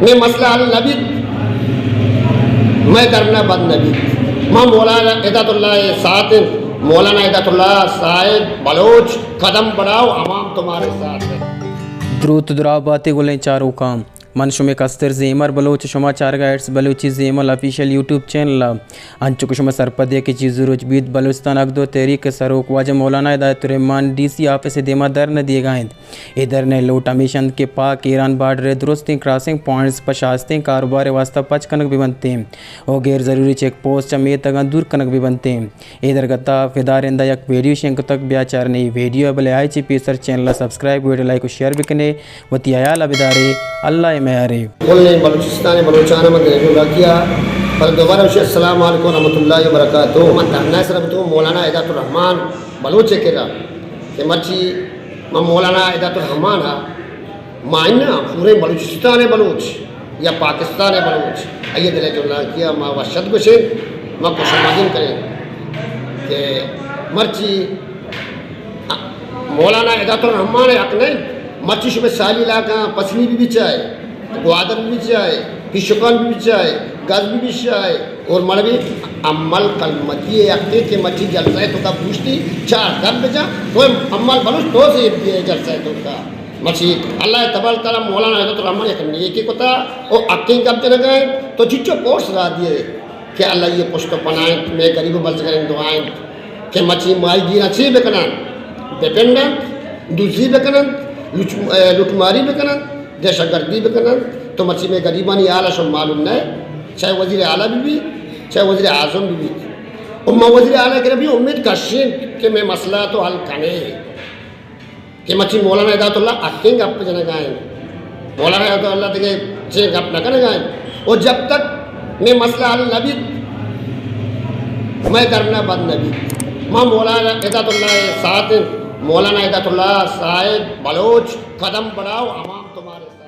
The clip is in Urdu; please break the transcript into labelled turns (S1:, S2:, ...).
S1: میں مسئلہ النبی میں درنا بد نبی ماں مولانا عدت اللہ ساتھ مولانا عدت اللہ صاحب بلوچ قدم بڑھاؤ عوام تمہارے ساتھ ہے.
S2: درود درا باتیں گلیں چاروں کام منشو میں کستر زیمر بلوچ شما چارگا ایٹس Balochi Zeemal official YouTube channel انچو شما سرپدے کی چیز روچ بیت بلوچستان اگدو تحریک سروک واجہ مولانا ہدایت الرحمان ڈی سی آفس دیما در نہ دیے گائیں ادھر نے لوٹا میشن کے پاک ایران بارڈر درستیں کراسنگ پوائنٹس پشاستیں کاروبار واسطہ پچ کنک بھی بنتے ہیں اور غیر ضروری چیک پوسٹ چمیت تگاں دور کنک بھی بنتے ہیں. ادھر گتا فدارندہ یک ویڈیو شنک تک بیاچار نئی ویڈیو بلے آئی چی پی سر چینل سبسکرائب ویڈیو لائک و شیئر بکنے وتی عیال ابدارے اللہ میارے
S1: بولنے بلوچستان بلوچانہ میں گریجو کیا پر دوبارہ السلام علیکم ورحمۃ اللہ وبرکاتہ. من دھرنا سرب تو مولانا ہدایت الرحمان بلوچ کے را کہ مرچی میں مولانا ہدایت الرحمان ہاں مائنا پورے بلوچستان بلوچ یا پاکستان بلوچ آئیے دلے جو اللہ کیا ماں وشد گشے ماں کو سماجن کریں کہ مرچی مولانا ہدایت الرحمان حق نہیں مرچی شبہ سالی علاقہ پسنی بھی چاہے گوادر بھی چاہے پیشکان بھی چاہے گز بھی چاہے اور مڑوی عمل کلمتی اکتے کہ مچی جلسہ ہے تو کا پوچھتی چار دم بجا تو عمل بلوچ تو سے جلسہ ہے تو کا مچی اللہ تبارک تعالیٰ مولانا حضرت الرحمان ایک نیکی کو تھا اور اکیں کب چلے گئے تو چچو پوچھ رہا دیے کہ اللہ یہ پشت پنائیں میں غریب بلس کریں دعائیں کہ مچی مائی گینا چی بکنن ڈیپینڈنٹ دوسری بکنن لٹماری بکنن دہشت گردی بکنن تو مچی میں غریبانی اعلیٰ شو معلوم نہیں چاہے وزیر اعلیٰ بھی چاہے وزیر اعظم بھی اما وزیر اعلیٰ کے بھی امید کشیں کہ میں مسئلہ تو حل کرنے کہ مچی مولانا ہدایت اللہ اکیں گپ جنے گائیں مولانا ہدایت اللہ دیکھے چیں گپ نہ کرنے گائیں اور جب تک میں مسئلہ حل نبی میں درنا بد نبی ماں مولانا ہدایت اللہ ساتھ مولانا ہدایت اللہ صاحب بلوچ قدم بڑھاؤ عوام تمہارے ساتھ.